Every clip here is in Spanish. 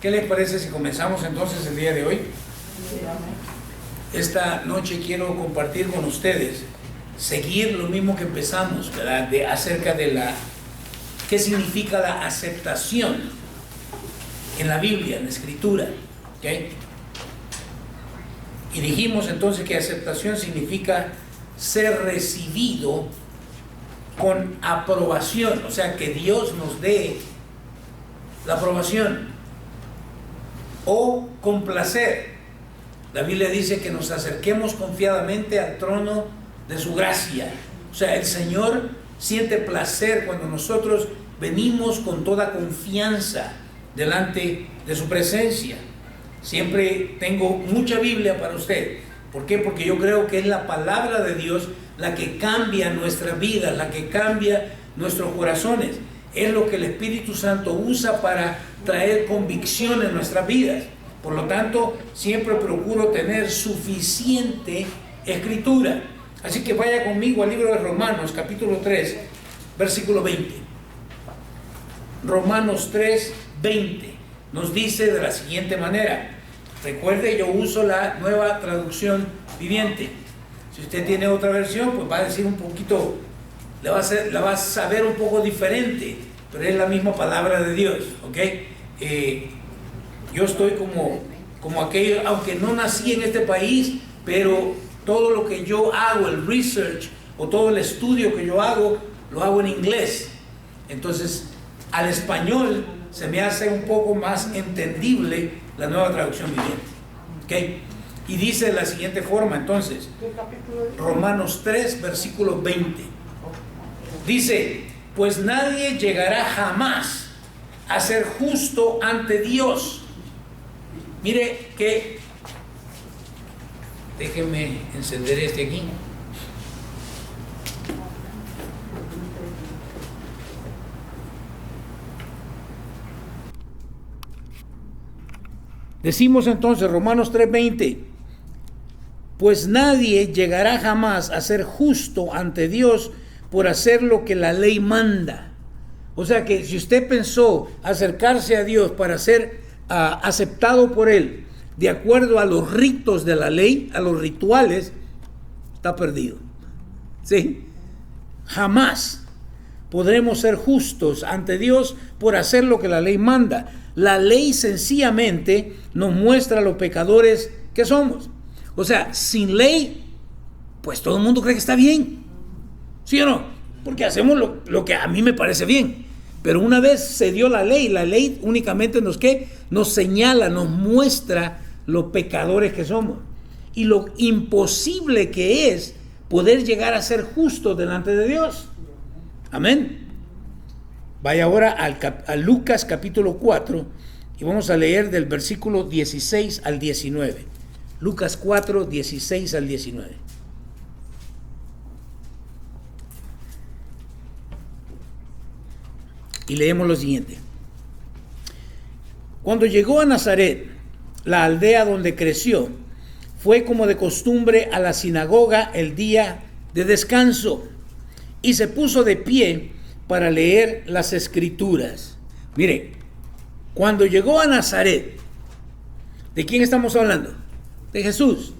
¿Qué les parece si comenzamos entonces el día de hoy? Esta noche quiero compartir con ustedes, seguir lo mismo que empezamos, ¿verdad? Acerca de qué significa la aceptación en la Biblia, en la Escritura, ¿okay? Y dijimos entonces que aceptación significa ser recibido con aprobación, o sea, que Dios nos dé la aprobación, o complacer. La Biblia dice que nos acerquemos confiadamente al trono de su gracia. O sea, el Señor siente placer cuando nosotros venimos con toda confianza delante de su presencia. Siempre tengo mucha Biblia para usted. ¿Por qué? Porque yo creo que es la palabra de Dios la que cambia nuestra vida, la que cambia nuestros corazones. Es lo que el Espíritu Santo usa para traer convicción en nuestras vidas. Por lo tanto, siempre procuro tener suficiente escritura. Así que vaya conmigo al libro de Romanos, capítulo 3, versículo 20. Romanos 3, 20 nos dice de la siguiente manera. Recuerde, yo uso la Nueva Traducción Viviente. Si usted tiene otra versión, pues va a decir un poquito, la va a saber un poco diferente, pero es la misma palabra de Dios, ¿ok? Yo estoy como aquello, aunque no nací en este país, pero todo lo que yo hago, el research o todo el estudio que yo hago, lo hago en inglés. Entonces, al español se me hace un poco más entendible la Nueva Traducción Viviente, ¿ok? Y dice de la siguiente forma, entonces, Romanos 3, versículo 20. Dice, pues nadie llegará jamás a ser justo ante Dios. Mire que, déjenme encender este aquí. Decimos entonces, Romanos 3:20, pues nadie llegará jamás a ser justo ante Dios por hacer lo que la ley manda. O sea que si usted pensó acercarse a Dios para ser aceptado por Él de acuerdo a los ritos de la ley, a los rituales, está perdido. ¿Sí? Jamás podremos ser justos ante Dios por hacer lo que la ley manda. La ley sencillamente nos muestra los pecadores que somos. O sea, sin ley, pues todo el mundo cree que está bien. ¿Sí o no? Porque hacemos lo que a mí me parece bien. Pero una vez se dio la ley únicamente nos señala, nos muestra los pecadores que somos. Y lo imposible que es poder llegar a ser justos delante de Dios. Amén. Vaya ahora a Lucas capítulo 4 y vamos a leer del versículo 16 al 19. Lucas 4, 16 al 19. Y leemos lo siguiente. Cuando llegó a Nazaret, la aldea donde creció, fue como de costumbre a la sinagoga el día de descanso y se puso de pie para leer las escrituras. Mire, cuando llegó a Nazaret, ¿de quién estamos hablando? De Jesús.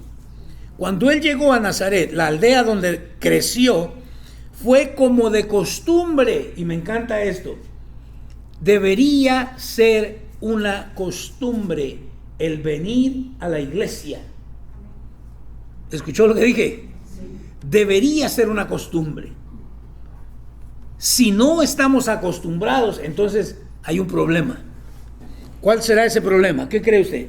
Cuando él llegó a Nazaret, la aldea donde creció, fue como de costumbre, y me encanta esto, debería ser una costumbre el venir a la iglesia. ¿Escuchó lo que dije? Debería ser una costumbre. Si no estamos acostumbrados, entonces hay un problema. ¿Cuál será ese problema? ¿Qué cree usted?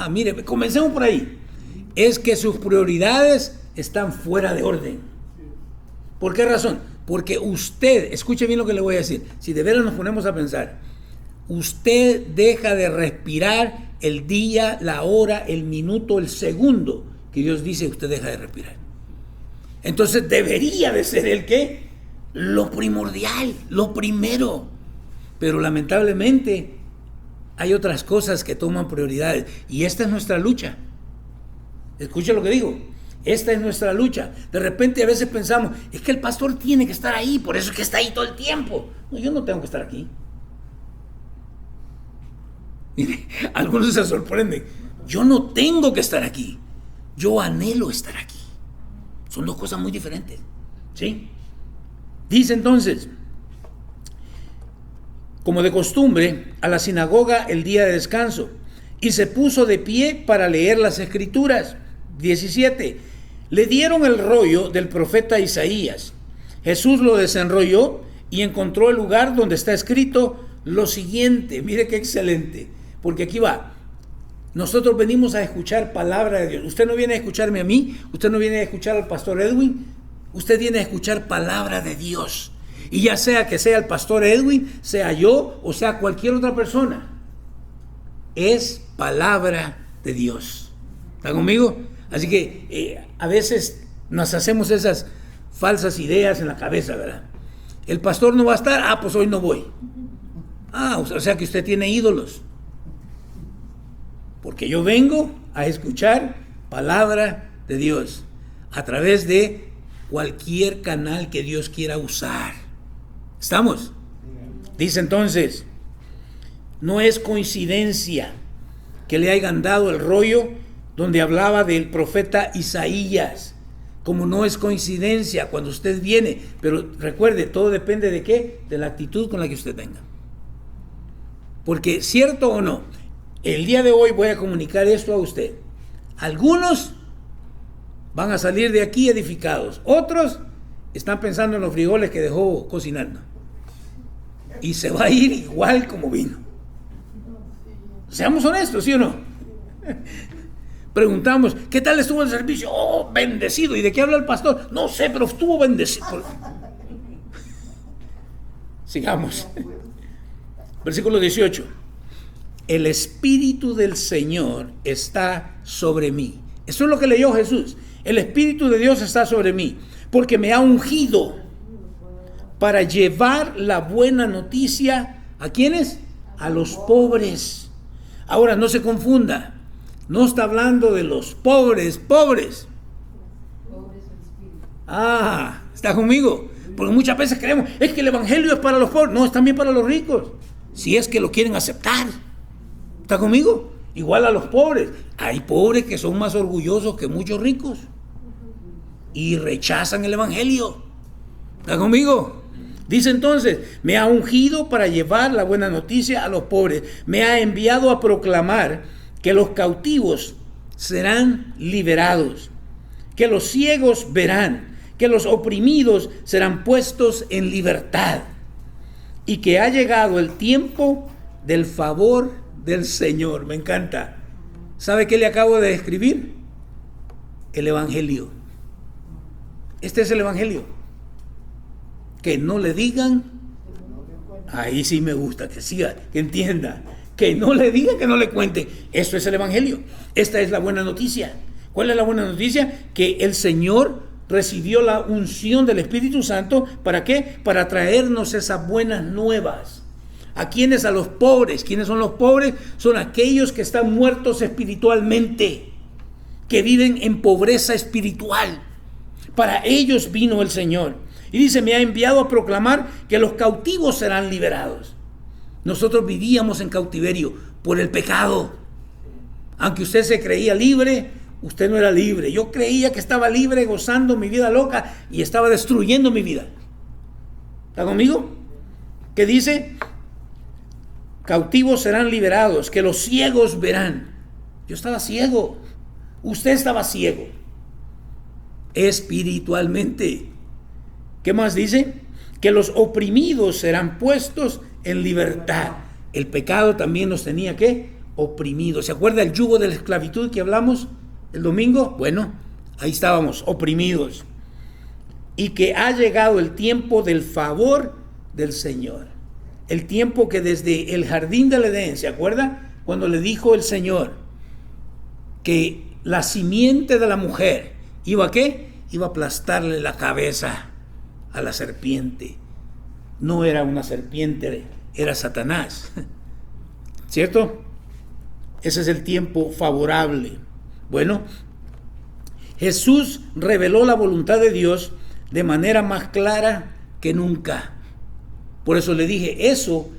Mire, comencemos por ahí. Es que sus prioridades están fuera de orden. ¿Por qué razón? Porque usted, escuche bien lo que le voy a decir, si de veras nos ponemos a pensar, usted deja de respirar el día, la hora, el minuto, el segundo que Dios dice usted deja de respirar. Entonces debería de ser el ¿qué? Lo primordial, lo primero. Pero lamentablemente hay otras cosas que toman prioridades y esta es nuestra lucha. Escuche lo que digo. Esta es nuestra lucha. De repente a veces pensamos, es que el pastor tiene que estar ahí, por eso es que está ahí todo el tiempo. No, yo no tengo que estar aquí. Mire, algunos se sorprenden. Yo no tengo que estar aquí. Yo anhelo estar aquí. Son dos cosas muy diferentes. ¿Sí? Dice entonces, como de costumbre, a la sinagoga el día de descanso, y se puso de pie para leer las escrituras. 17. Le dieron el rollo del profeta Isaías. Jesús lo desenrolló y encontró el lugar donde está escrito lo siguiente. Mire qué excelente, porque aquí va. Nosotros venimos a escuchar palabra de Dios. Usted no viene a escucharme a mí, usted no viene a escuchar al pastor Edwin, usted viene a escuchar palabra de Dios. Y ya sea que sea el pastor Edwin, sea yo o sea cualquier otra persona, es palabra de Dios. ¿Está conmigo? Así que a veces nos hacemos esas falsas ideas en la cabeza, ¿verdad? El pastor no va a estar, pues hoy no voy. O sea que usted tiene ídolos. Porque yo vengo a escuchar palabra de Dios a través de cualquier canal que Dios quiera usar. ¿Estamos? Dice entonces, no es coincidencia que le hayan dado el rollo donde hablaba del profeta Isaías, como no es coincidencia cuando usted viene, pero recuerde, todo depende de qué, de la actitud con la que usted venga. Porque cierto o no, el día de hoy voy a comunicar esto a usted. Algunos van a salir de aquí edificados, otros están pensando en los frijoles que dejó cocinando y se va a ir igual como vino. Seamos honestos, ¿sí o no? Preguntamos, ¿qué tal estuvo el servicio? Bendecido. ¿Y de qué habla el pastor? No sé, pero estuvo bendecido. Sigamos. Versículo 18. El Espíritu del Señor está sobre mí. Eso es lo que leyó Jesús. El Espíritu de Dios está sobre mí, porque me ha ungido para llevar la buena noticia. ¿A quiénes? A los pobres. Ahora, no se confunda. No está hablando de los pobres. ¿Está conmigo? Porque muchas veces creemos, es que el evangelio es para los pobres. No, es también para los ricos, si es que lo quieren aceptar. ¿Está conmigo? Igual a los pobres. Hay pobres que son más orgullosos que muchos ricos y rechazan el evangelio. ¿Está conmigo? Dice entonces, me ha ungido para llevar la buena noticia a los pobres. Me ha enviado a proclamar que los cautivos serán liberados, que los ciegos verán, que los oprimidos serán puestos en libertad, y que ha llegado el tiempo del favor del Señor. Me encanta. ¿Sabe qué le acabo de escribir? El evangelio. Este es el evangelio. Que no le digan, ahí sí me gusta, que siga, que entienda. Que no le diga, que no le cuente. Esto es el evangelio. Esta es la buena noticia. ¿Cuál es la buena noticia? Que el Señor recibió la unción del Espíritu Santo. ¿Para qué? Para traernos esas buenas nuevas. ¿A quiénes? A los pobres. ¿Quiénes son los pobres? Son aquellos que están muertos espiritualmente, que viven en pobreza espiritual. Para ellos vino el Señor. Y dice, me ha enviado a proclamar que los cautivos serán liberados. Nosotros vivíamos en cautiverio por el pecado. Aunque usted se creía libre, usted no era libre. Yo creía que estaba libre, gozando mi vida loca, y estaba destruyendo mi vida. ¿Está conmigo? ¿Qué dice? Cautivos serán liberados, que los ciegos verán. Yo estaba ciego. Usted estaba ciego. Espiritualmente. ¿Qué más dice? Que los oprimidos serán puestos en libertad. El pecado también nos tenía que oprimidos. ¿Se acuerda el yugo de la esclavitud que hablamos el domingo? Bueno, ahí estábamos, oprimidos. Y que ha llegado el tiempo del favor del Señor. El tiempo que desde el jardín del Edén, ¿se acuerda? Cuando le dijo el Señor que la simiente de la mujer iba ¿a qué? Iba a aplastarle la cabeza a la serpiente. No era una serpiente, era Satanás. ¿Cierto? Ese es el tiempo favorable. Bueno, Jesús reveló la voluntad de Dios de manera más clara que nunca. Por eso le dije, eso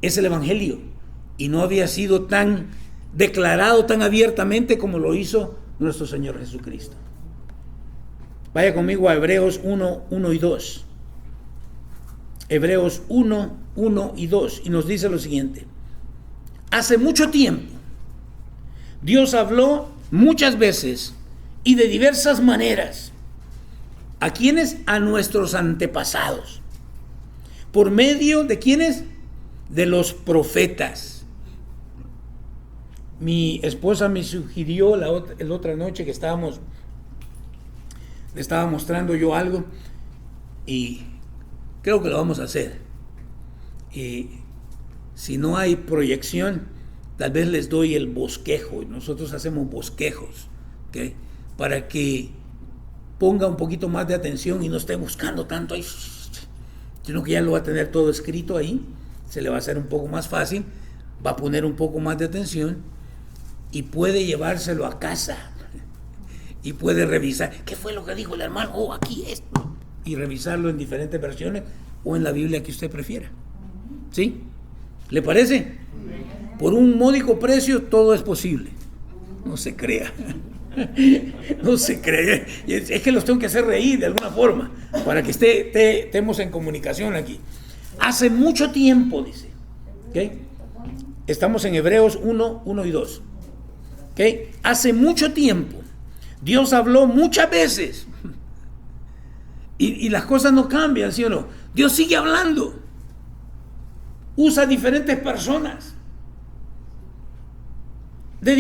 es el Evangelio. Y no había sido tan declarado tan abiertamente como lo hizo nuestro Señor Jesucristo. Vaya conmigo a Hebreos 1, 1 y 2. Hebreos 1, 1 y 2. Y nos dice lo siguiente. Hace mucho tiempo, Dios habló muchas veces y de diversas maneras. ¿A quiénes? A nuestros antepasados. ¿Por medio de quiénes? De los profetas. Mi esposa me sugirió la otra noche que le estaba mostrando yo algo y creo que lo vamos a hacer. Y si no hay proyección, tal vez les doy el bosquejo. Nosotros hacemos bosquejos, ¿okay? Para que ponga un poquito más de atención y no esté buscando tanto ahí, sino que ya lo va a tener todo escrito ahí. Se le va a hacer un poco más fácil, va a poner un poco más de atención y puede llevárselo a casa y puede revisar qué fue lo que dijo el hermano, aquí esto, y revisarlo en diferentes versiones o en la Biblia que usted prefiera. ¿Sí? ¿Le parece? Por un módico precio todo es posible. No se crea. No se cree. Es que los tengo que hacer reír de alguna forma para que estemos en comunicación aquí. Hace mucho tiempo, dice. ¿Okay? Estamos en Hebreos 1, 1 y 2. ¿Okay? Hace mucho tiempo Dios habló muchas veces y las cosas no cambian, ¿sí o no? Dios sigue hablando. Usa diferentes personas de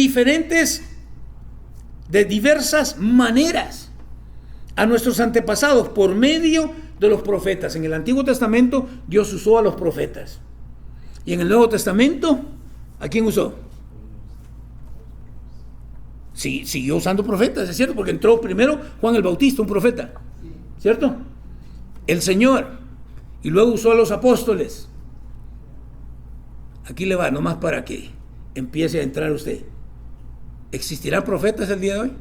diversas maneras a nuestros antepasados por medio de los profetas. En el Antiguo Testamento Dios usó a los profetas. Y en el Nuevo Testamento, ¿a quién usó? Sí, siguió usando profetas, es cierto, porque entró primero Juan el Bautista, un profeta, ¿cierto? El Señor, y luego usó a los apóstoles. Aquí le va, nomás para que empiece a entrar usted. ¿Existirán profetas el día de hoy?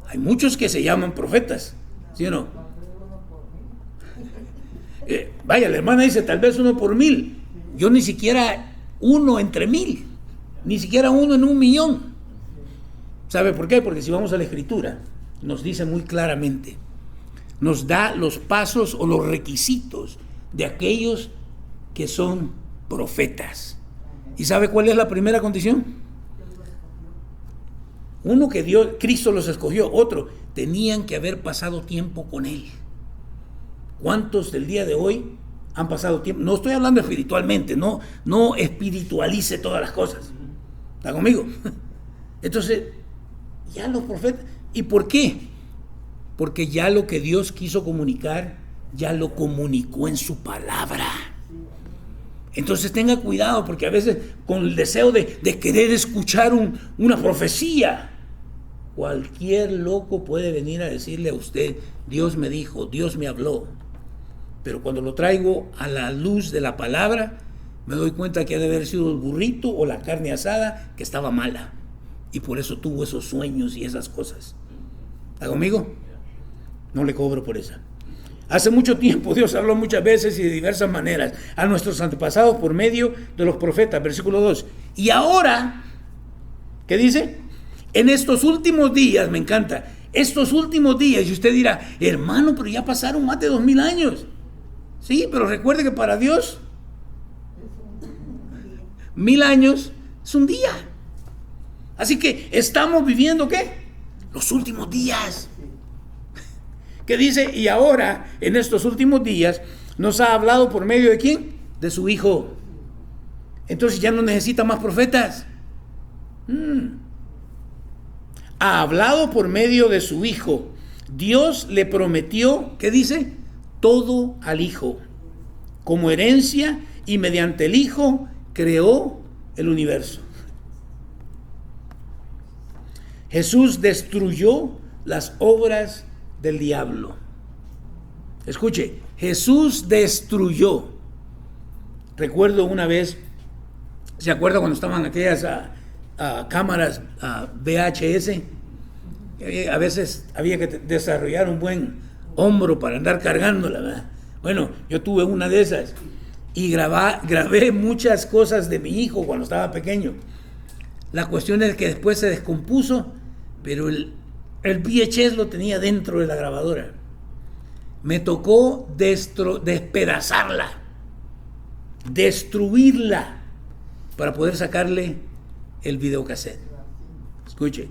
Hay muchos que se llaman profetas, ¿sí o no? Vaya, la hermana dice, tal vez 1 por 1000. Yo ni siquiera 1 entre 1000. Ni siquiera 1 en 1,000,000. ¿Sabe por qué? Porque si vamos a la Escritura, nos dice muy claramente, nos da los pasos o los requisitos de aquellos que son profetas. ¿Y sabe cuál es la primera condición? Uno, que Cristo los escogió. Otro, tenían que haber pasado tiempo con Él. ¿Cuántos del día de hoy han pasado tiempo? No estoy hablando espiritualmente, no espiritualice todas las cosas. ¿Está conmigo? Entonces, ya los profetas. ¿Y por qué? Porque ya lo que Dios quiso comunicar, ya lo comunicó en su palabra. Entonces tenga cuidado, porque a veces con el deseo de querer escuchar una profecía, cualquier loco puede venir a decirle a usted, Dios me dijo, Dios me habló. Pero cuando lo traigo a la luz de la palabra, me doy cuenta que ha de haber sido el burrito o la carne asada que estaba mala. Y por eso tuvo esos sueños y esas cosas. ¿Está conmigo? No le cobro por esa. Hace mucho tiempo Dios habló muchas veces y de diversas maneras a nuestros antepasados por medio de los profetas. Versículo 2. Y ahora, ¿qué dice? En estos últimos días, me encanta, estos últimos días, y usted dirá, hermano, pero ya pasaron más de 2000 años. Sí, pero recuerde que para Dios 1000 años es un día. Así que estamos viviendo, ¿qué? Los últimos días. ¿Qué dice? Y ahora, en estos últimos días, nos ha hablado por medio de ¿quién? De su Hijo. Entonces ya no necesita más profetas. Ha hablado por medio de su Hijo. Dios le prometió, ¿qué dice? Todo al Hijo, como herencia, y mediante el Hijo creó el universo. Jesús destruyó las obras del diablo. Escuche, Jesús destruyó. Recuerdo una vez, ¿se acuerda cuando estaban aquellas cámaras VHS. A veces había que desarrollar un buen hombro para andar cargándola, ¿verdad? Bueno, yo tuve una de esas y grabé muchas cosas de mi hijo cuando estaba pequeño. La cuestión es que después se descompuso, pero el VHS lo tenía dentro de la grabadora. Me tocó despedazarla, destruirla, para poder sacarle el videocassette. Escuche,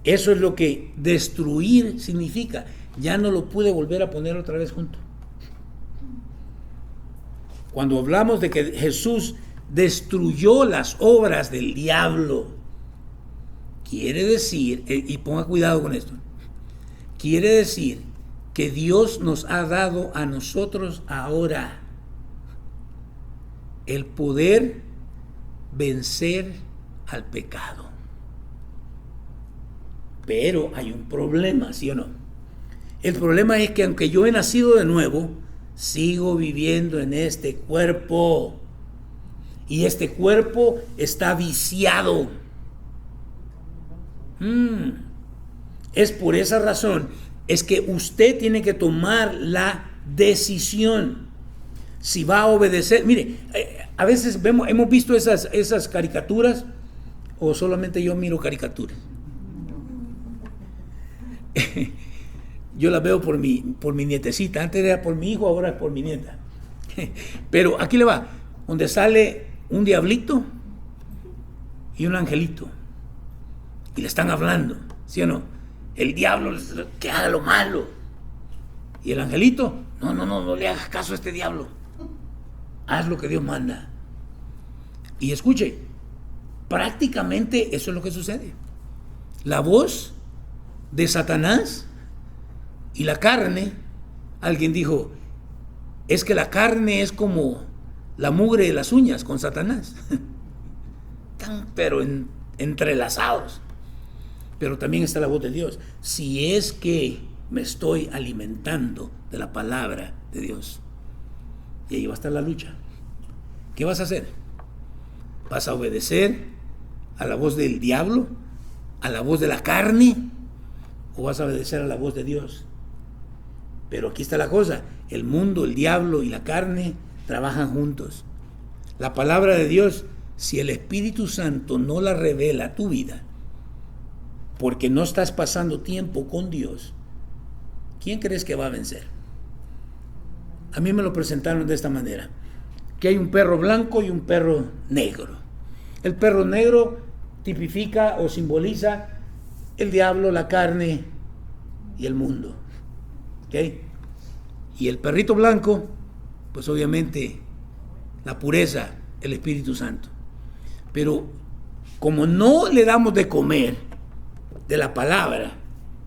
eso es lo que destruir significa. Ya no lo pude volver a poner otra vez junto. Cuando hablamos de que Jesús destruyó las obras del diablo, quiere decir, y ponga cuidado con esto, quiere decir que Dios nos ha dado a nosotros ahora el poder vencer al pecado. Pero hay un problema, ¿sí o no? El problema es que aunque yo he nacido de nuevo, sigo viviendo en este cuerpo. Y este cuerpo está viciado. Es por esa razón, es que usted tiene que tomar la decisión si va a obedecer. Mire, a veces hemos visto esas caricaturas, o solamente yo miro caricaturas. Yo las veo por mi nietecita. Antes era por mi hijo, ahora es por mi nieta. Pero aquí le va, donde sale un diablito y un angelito y le están hablando, ¿sí o no? El diablo que haga lo malo y el angelito, no le hagas caso a este diablo, haz lo que Dios manda. Y escuche, prácticamente eso es lo que sucede. La voz de Satanás y la carne, alguien dijo, es que la carne es como la mugre de las uñas con Satanás. Están pero entrelazados. Pero también está la voz de Dios. Si es que me estoy alimentando de la palabra de Dios. Y ahí va a estar la lucha. ¿Qué vas a hacer? ¿Vas a obedecer a la voz del diablo? ¿A la voz de la carne? ¿O vas a obedecer a la voz de Dios? Pero aquí está la cosa. El mundo, el diablo y la carne trabajan juntos. La palabra de Dios, si el Espíritu Santo no la revela a tu vida, porque no estás pasando tiempo con Dios, ¿quién crees que va a vencer? A mí me lo presentaron de esta manera, que hay un perro blanco y un perro negro. El perro negro tipifica o simboliza el diablo, la carne y el mundo. ¿Okay? Y el perrito blanco, pues obviamente la pureza, el Espíritu Santo. Pero como no le damos de comer de la palabra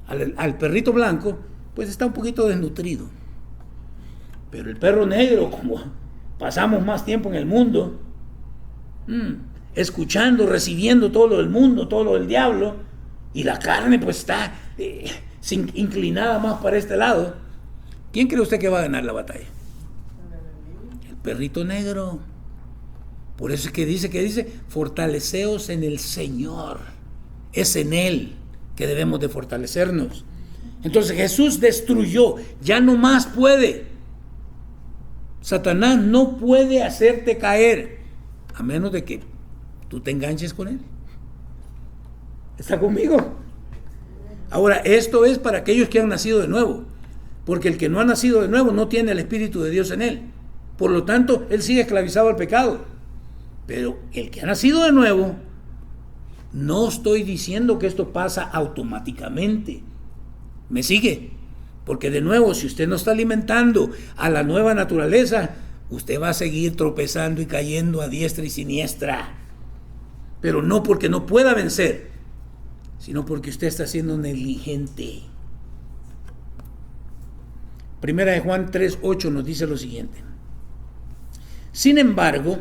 al perrito blanco, pues está un poquito desnutrido. Pero el perro negro, como pasamos más tiempo en el mundo, escuchando, recibiendo todo lo del mundo, todo lo del diablo, y la carne pues está inclinada más para este lado, ¿quién cree usted que va a ganar la batalla? El perrito negro. Por eso es que dice, fortaleceos en el Señor. Es en Él que debemos de fortalecernos. Entonces Jesús destruyó, ya no más puede. Satanás no puede hacerte caer, a menos de que tú te enganches con él. ¿Está conmigo? Ahora, esto es para aquellos que han nacido de nuevo, porque el que no ha nacido de nuevo no tiene el Espíritu de Dios en él. Por lo tanto, él sigue esclavizado al pecado. Pero el que ha nacido de nuevo, no estoy diciendo que esto pasa automáticamente. ¿Me sigue? Porque de nuevo, si usted no está alimentando a la nueva naturaleza, usted va a seguir tropezando y cayendo a diestra y siniestra. Pero no porque no pueda vencer, sino porque usted está siendo negligente. Primera de Juan 3:8 nos dice lo siguiente. Sin embargo,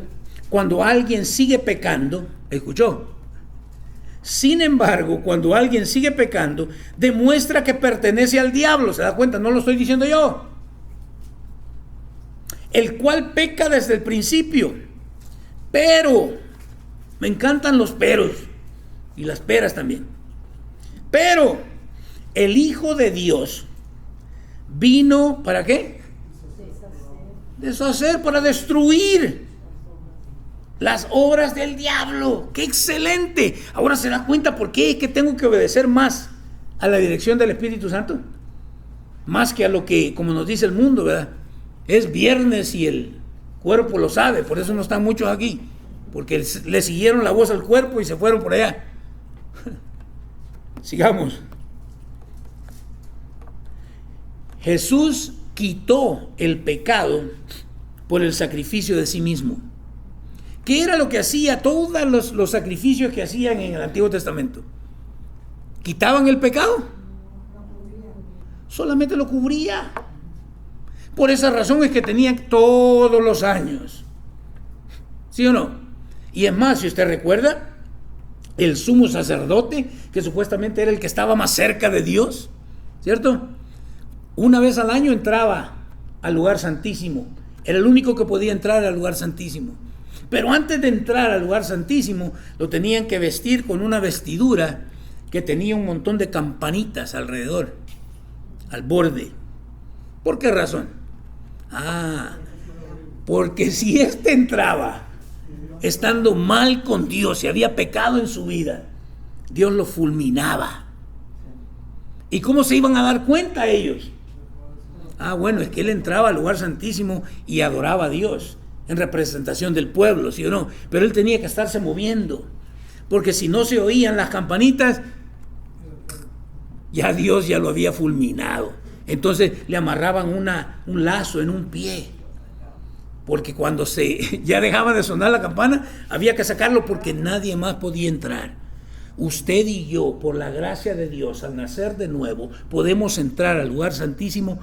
cuando alguien sigue pecando, ¿escuchó? Sin embargo, cuando alguien sigue pecando, demuestra que pertenece al diablo. ¿Se da cuenta? No lo estoy diciendo yo. El cual peca desde el principio. Pero, me encantan los peros. y las peras también. Pero el Hijo de Dios vino, ¿para qué? Deshacer, para destruir las obras del diablo. ¡Qué excelente! Ahora se da cuenta por qué es que tengo que obedecer más a la dirección del Espíritu Santo, más que a lo que, como nos dice el mundo, ¿verdad? Es viernes y el cuerpo lo sabe, por eso no están muchos aquí, porque le siguieron la voz al cuerpo y se fueron por allá. Sigamos. Jesús quitó el pecado por el sacrificio de sí mismo. ¿Qué era lo que hacía todos los sacrificios que hacían en el Antiguo Testamento? ¿Quitaban el pecado? Solamente lo cubría. Por esa razón es que tenían todos los años. ¿Sí o no? Y es más, si usted recuerda, el sumo sacerdote, que supuestamente era el que estaba más cerca de Dios, ¿cierto? Una vez al año entraba al lugar santísimo. Era el único que podía entrar al lugar santísimo. Pero antes de entrar al lugar santísimo, lo tenían que vestir con una vestidura que tenía un montón de campanitas alrededor, al borde. ¿Por qué razón? Porque si éste entraba estando mal con Dios, si había pecado en su vida, Dios lo fulminaba. ¿Y cómo se iban a dar cuenta ellos? Bueno, es que él entraba al lugar santísimo y adoraba a Dios en representación del pueblo, ¿sí o no? Pero él tenía que estarse moviendo, porque si no se oían las campanitas, ya Dios ya lo había fulminado. Entonces le amarraban un lazo en un pie, porque cuando ya dejaba de sonar la campana, había que sacarlo porque nadie más podía entrar. Usted y yo, por la gracia de Dios, al nacer de nuevo, podemos entrar al lugar santísimo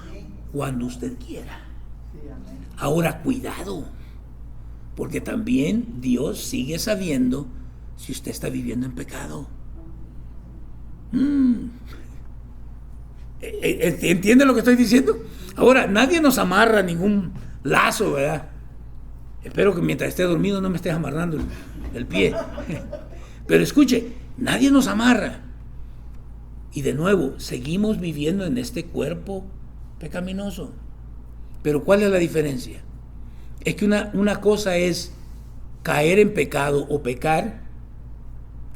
cuando usted quiera. Ahora, cuidado, porque también Dios sigue sabiendo si usted está viviendo en pecado. ¿Entiende lo que estoy diciendo? Ahora, nadie nos amarra ningún lazo, ¿verdad? Espero que mientras esté dormido no me estés amarrando el pie. Pero escuche, nadie nos amarra. Y de nuevo, seguimos viviendo en este cuerpo pecaminoso. Pero ¿cuál es la diferencia? Es que una cosa es caer en pecado o pecar,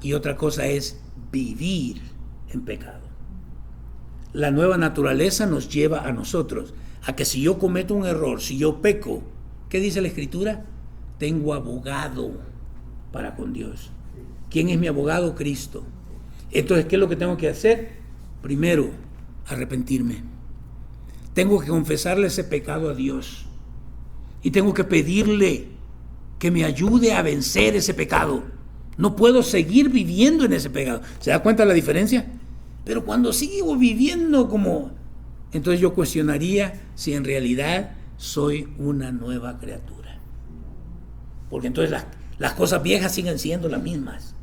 y otra cosa es vivir en pecado. La nueva naturaleza nos lleva a nosotros a que si yo cometo un error, si yo peco, ¿qué dice la Escritura? Tengo abogado para con Dios. ¿Quién es mi abogado? Cristo. Entonces, ¿qué es lo que tengo que hacer? Primero, arrepentirme. Tengo que confesarle ese pecado a Dios. Y tengo que pedirle que me ayude a vencer ese pecado. No puedo seguir viviendo en ese pecado. ¿Se da cuenta de la diferencia? Pero cuando sigo viviendo entonces yo cuestionaría si en realidad soy una nueva criatura. Porque entonces las cosas viejas siguen siendo las mismas.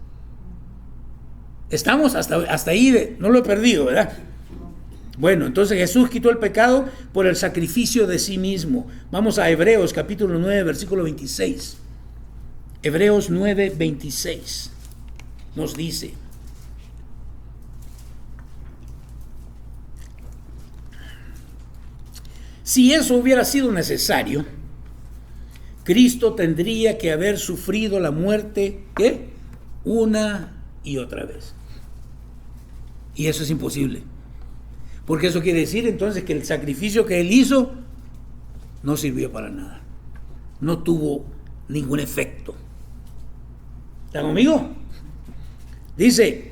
Estamos hasta ahí, no lo he perdido, ¿verdad? Bueno, entonces Jesús quitó el pecado por el sacrificio de sí mismo. Vamos a Hebreos capítulo 9, versículo 26. Hebreos 9, 26 nos dice: si eso hubiera sido necesario, Cristo tendría que haber sufrido la muerte, ¿qué? Una y otra vez. Y eso es imposible. Porque eso quiere decir entonces que el sacrificio que Él hizo no sirvió para nada. No tuvo ningún efecto. ¿Están conmigo? Dice,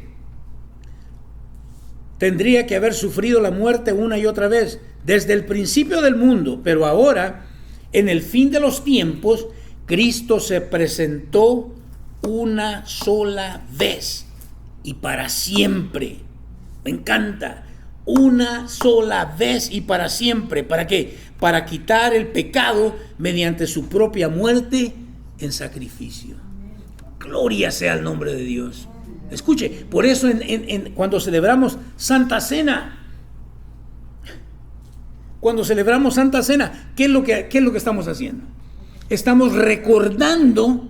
tendría que haber sufrido la muerte una y otra vez desde el principio del mundo, pero ahora, en el fin de los tiempos, Cristo se presentó una sola vez y para siempre. Me encanta. Una sola vez y para siempre. ¿Para qué? Para quitar el pecado mediante su propia muerte en sacrificio. Gloria sea el nombre de Dios. Escuche, por eso cuando celebramos Santa Cena, ¿qué es lo que estamos haciendo? Estamos recordando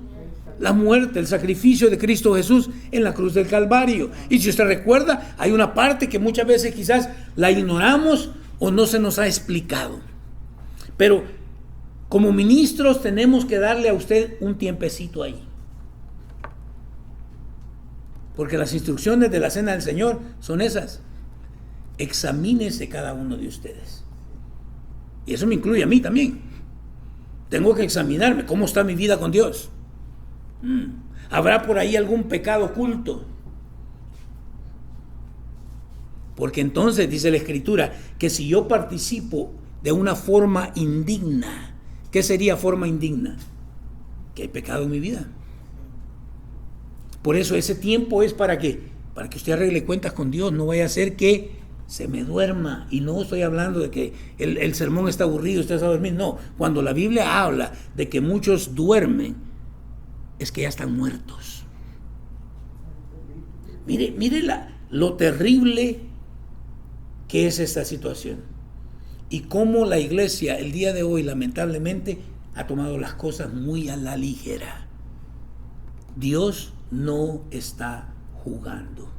La muerte, el sacrificio de Cristo Jesús en la cruz del Calvario. Y si usted recuerda, hay una parte que muchas veces quizás la ignoramos o no se nos ha explicado. Pero como ministros tenemos que darle a usted un tiempecito ahí. Porque las instrucciones de la Cena del Señor son esas. Examínese cada uno de ustedes. Y eso me incluye a mí también. Tengo que examinarme cómo está mi vida con Dios. ¿Habrá por ahí algún pecado oculto? Porque entonces dice la Escritura que si yo participo de una forma indigna, ¿qué sería forma indigna? Que hay pecado en mi vida. Por eso ese tiempo es para que usted arregle cuentas con Dios. No vaya a ser que se me duerma. Y no estoy hablando de que el sermón está aburrido, usted está a dormir. No, cuando la Biblia habla de que muchos duermen, es que ya están muertos. Mire lo terrible que es esta situación. Y cómo la iglesia el día de hoy, lamentablemente, ha tomado las cosas muy a la ligera. Dios no está jugando.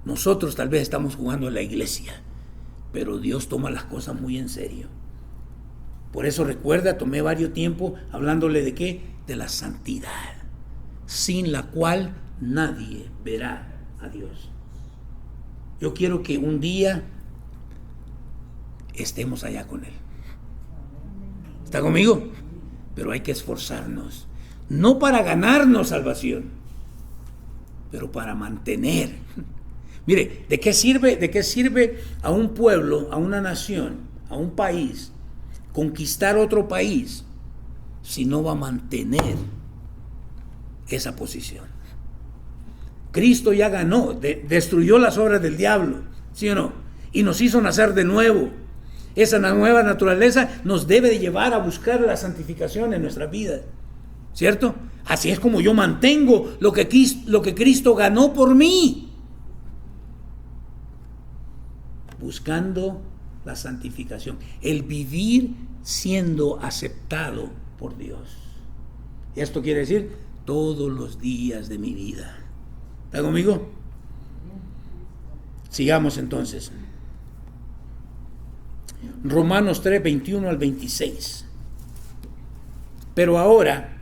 Nosotros tal vez estamos jugando en la iglesia, pero Dios toma las cosas muy en serio. Por eso recuerda, tomé varios tiempos hablándole de ¿qué? De la santidad, sin la cual nadie verá a Dios. Yo quiero que un día estemos allá con Él. ¿Está conmigo? Pero hay que esforzarnos. No para ganarnos salvación, pero para mantener. Mire, ¿de qué sirve a un pueblo, a una nación, a un país, conquistar otro país si no va a mantener esa posición? Cristo ya ganó, destruyó las obras del diablo, ¿sí o no? Y nos hizo nacer de nuevo. Esa nueva naturaleza nos debe de llevar a buscar la santificación en nuestra vida, ¿cierto? Así es como yo mantengo lo que Cristo ganó por mí, buscando la santificación, el vivir siendo aceptado por Dios. Y esto quiere decir todos los días de mi vida. ¿Está conmigo? Sigamos entonces. Romanos 3, 21 al 26. Pero ahora,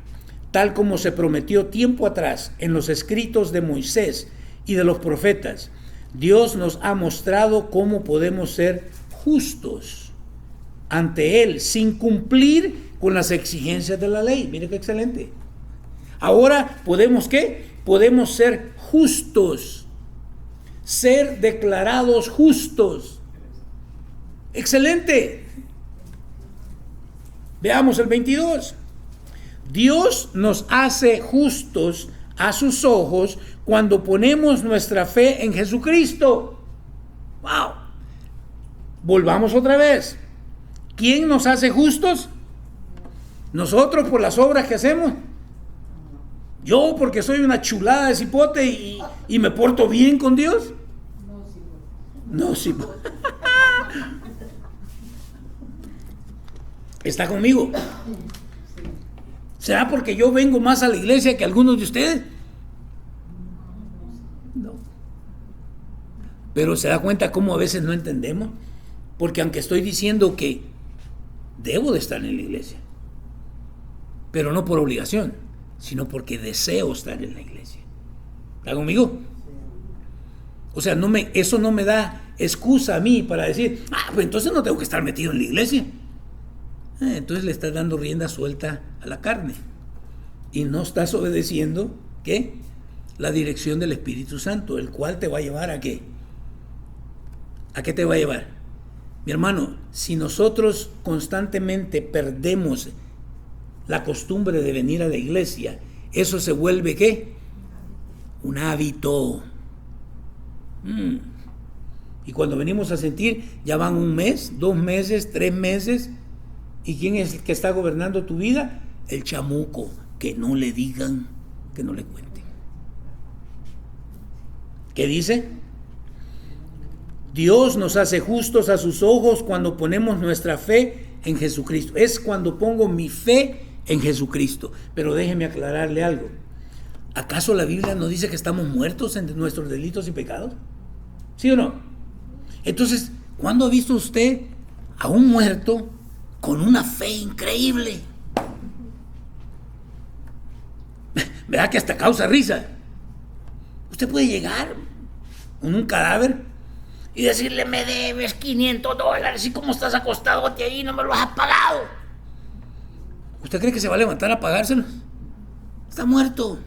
tal como se prometió tiempo atrás en los escritos de Moisés y de los profetas, Dios nos ha mostrado cómo podemos ser justos ante Él sin cumplir con las exigencias de la ley. Mire qué excelente. Ahora podemos ¿qué? Podemos ser justos, ser declarados justos. Excelente. Veamos el 22. Dios nos hace justos a sus ojos cuando ponemos nuestra fe en Jesucristo. ¡Wow! Volvamos otra vez. ¿Quién nos hace justos? ¿Nosotros por las obras que hacemos? ¿Yo porque soy una chulada de cipote y me porto bien con Dios? No, sí. ¿Está conmigo? ¿Será porque yo vengo más a la iglesia que algunos de ustedes? No. Pero se da cuenta cómo a veces no entendemos. Porque aunque estoy diciendo que debo de estar en la iglesia, pero no por obligación, sino porque deseo estar en la iglesia. ¿Está conmigo? O sea, eso no me da excusa a mí para decir, pues entonces no tengo que estar metido en la iglesia. Entonces le estás dando rienda suelta a la carne y no estás obedeciendo ¿qué? La dirección del Espíritu Santo, el cual te va a llevar a ¿qué? ¿A qué te va a llevar? Mi hermano, si nosotros constantemente perdemos la costumbre de venir a la iglesia, eso se vuelve ¿qué? Un hábito. Y cuando venimos a sentir, ya van 1 mes, 2 meses, 3 meses. ¿Y quién es el que está gobernando tu vida? El chamuco. Que no le digan, que no le cuenten. ¿Qué dice? Dios nos hace justos a sus ojos cuando ponemos nuestra fe en Jesucristo. Es cuando pongo mi fe en Jesucristo. Pero déjeme aclararle algo. ¿Acaso la Biblia no dice que estamos muertos en nuestros delitos y pecados? ¿Sí o no? Entonces, ¿cuándo ha visto usted a un muerto con una fe increíble? ¿Verdad que hasta causa risa? Usted puede llegar con un cadáver y decirle, me debes $500 y como estás acostado ahí no me lo has pagado. ¿Usted cree que se va a levantar a pagárselos? Está muerto.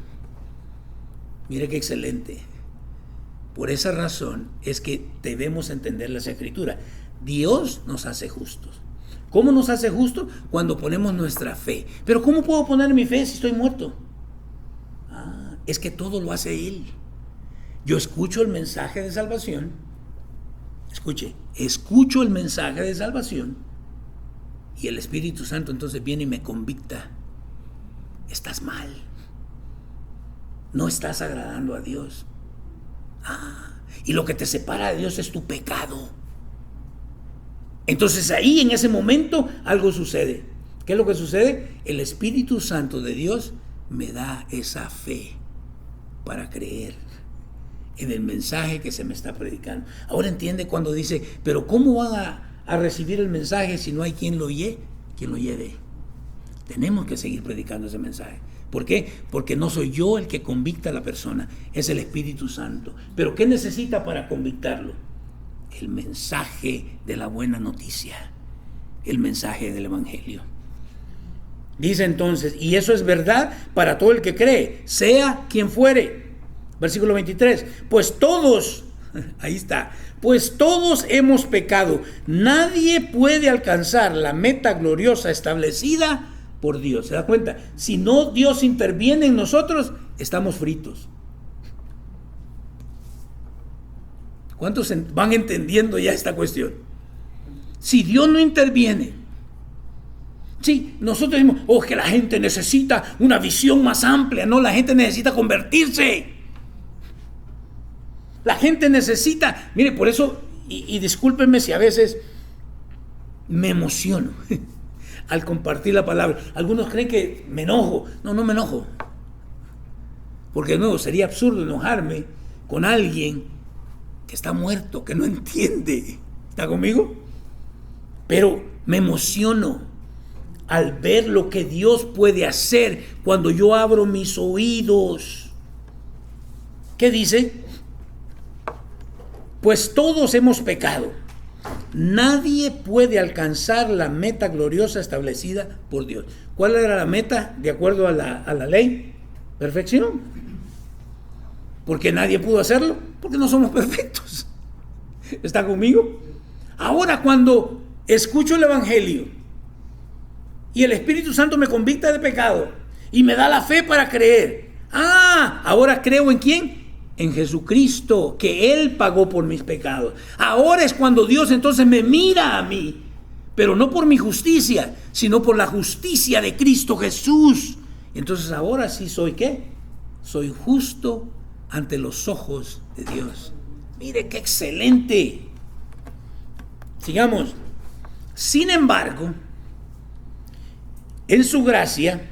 Mire qué excelente. Por esa razón es que debemos entender las Escrituras. Dios nos hace justos. ¿Cómo nos hace justos? Cuando ponemos nuestra fe. Pero ¿cómo puedo poner mi fe si estoy muerto? Es que todo lo hace Él. Yo escucho el mensaje de salvación. Escucho el mensaje de salvación. Y el Espíritu Santo entonces viene y me convicta. Estás mal. No estás agradando a Dios. Y lo que te separa de Dios es tu pecado. Entonces ahí en ese momento algo sucede. ¿Qué es lo que sucede? El Espíritu Santo de Dios me da esa fe para creer en el mensaje que se me está predicando. Ahora entiende cuando dice, pero ¿cómo van a recibir el mensaje si no hay quien lo lleve? Tenemos que seguir predicando ese mensaje. ¿Por qué? Porque no soy yo el que convicta a la persona, es el Espíritu Santo. ¿Pero qué necesita para convictarlo? El mensaje de la buena noticia, el mensaje del Evangelio. Dice entonces, y eso es verdad para todo el que cree, sea quien fuere. Versículo 23, pues todos, ahí está, pues todos hemos pecado. Nadie puede alcanzar la meta gloriosa establecida por Dios. ¿Se da cuenta? Si no Dios interviene en nosotros, estamos fritos. ¿Cuántos van entendiendo ya esta cuestión? Si Dios no interviene, sí, nosotros decimos, que la gente necesita una visión más amplia. No, la gente necesita convertirse. La gente necesita, mire, por eso, y discúlpenme si a veces me emociono al compartir la palabra. Algunos creen que me enojo. No me enojo. Porque no, sería absurdo enojarme con alguien que está muerto, que no entiende. ¿Está conmigo? Pero me emociono al ver lo que Dios puede hacer cuando yo abro mis oídos. ¿Qué dice? Pues todos hemos pecado. Nadie puede alcanzar la meta gloriosa establecida por Dios. ¿Cuál era la meta de acuerdo a la ley? Perfección. ¿Por qué nadie pudo hacerlo? Porque no somos perfectos. ¿Está conmigo? Ahora cuando escucho el Evangelio y el Espíritu Santo me convicta de pecado y me da la fe para creer. Ahora creo ¿en quién? En Jesucristo, que Él pagó por mis pecados. Ahora es cuando Dios entonces me mira a mí, pero no por mi justicia, sino por la justicia de Cristo Jesús. Entonces ahora sí soy ¿qué? Soy justo ante los ojos de Dios. Mire qué excelente. Sigamos. Sin embargo, en su gracia,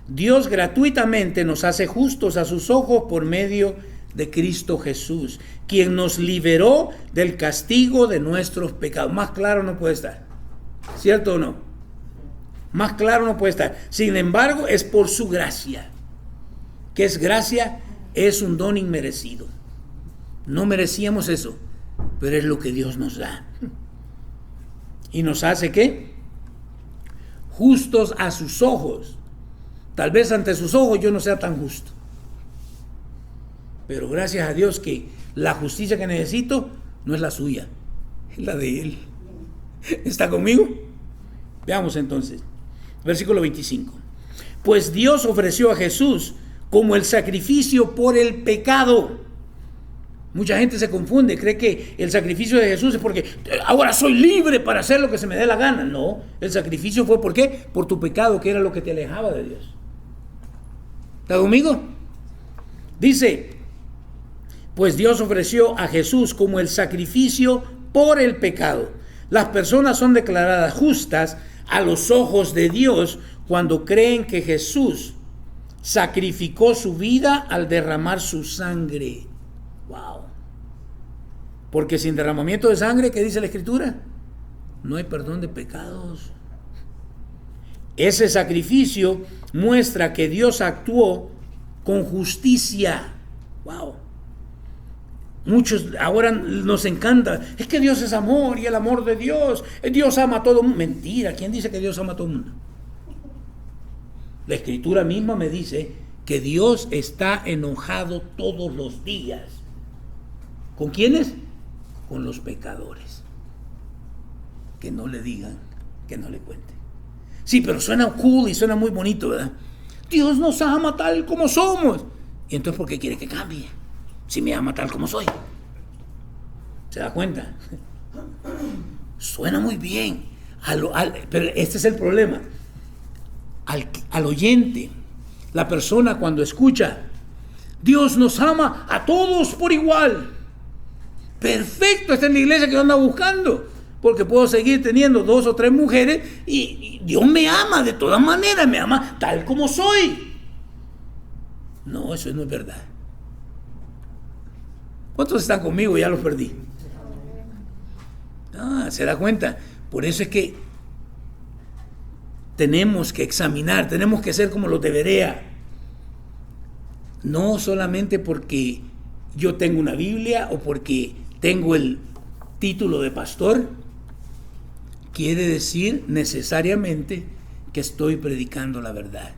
Dios gratuitamente nos hace justos a sus ojos por medio de Cristo Jesús, quien nos liberó del castigo de nuestros pecados. Más claro no puede estar. ¿Cierto o no? Más claro no puede estar. Sin embargo, es por su gracia. ¿Qué es gracia? Es un don inmerecido. No merecíamos eso, pero es lo que Dios nos da. ¿Y nos hace qué? Justos a sus ojos. Tal vez ante sus ojos yo no sea tan justo, pero gracias a Dios que la justicia que necesito no es la suya, es la de Él. ¿Está conmigo? Veamos entonces. Versículo 25. Pues Dios ofreció a Jesús como el sacrificio por el pecado. Mucha gente se confunde, cree que el sacrificio de Jesús es porque ahora soy libre para hacer lo que se me dé la gana. No, el sacrificio fue ¿por qué? Por tu pecado, que era lo que te alejaba de Dios. ¿Está conmigo? Dice, pues Dios ofreció a Jesús como el sacrificio por el pecado. Las personas son declaradas justas a los ojos de Dios cuando creen que Jesús sacrificó su vida al derramar su sangre. Wow. Porque sin derramamiento de sangre, ¿qué dice la Escritura? No hay perdón de pecados. Ese sacrificio muestra que Dios actuó con justicia. Wow. Muchos ahora nos encanta. Es que Dios es amor y el amor de Dios. Dios ama a todo el mundo. Mentira. ¿Quién dice que Dios ama a todo el mundo? La Escritura misma me dice que Dios está enojado todos los días. ¿Con quiénes? Con los pecadores. Que no le digan, que no le cuenten. Sí, pero suena cool y suena muy bonito, ¿verdad? Dios nos ama tal como somos. ¿Y entonces por qué quiere que cambie? Si me ama tal como soy. ¿Se da cuenta? Suena muy bien. Pero este es el problema. Al oyente, la persona cuando escucha, Dios nos ama a todos por igual. Perfecto, esta es la iglesia que yo ando buscando. Porque puedo seguir teniendo 2 o 3 mujeres y Dios me ama de todas maneras, me ama tal como soy. No, eso no es verdad. ¿Cuántos están conmigo? Ya los perdí. ¿Se da cuenta? Por eso es que tenemos que examinar, tenemos que ser como los de Berea. No solamente porque yo tengo una Biblia o porque tengo el título de pastor, quiere decir necesariamente que estoy predicando la verdad.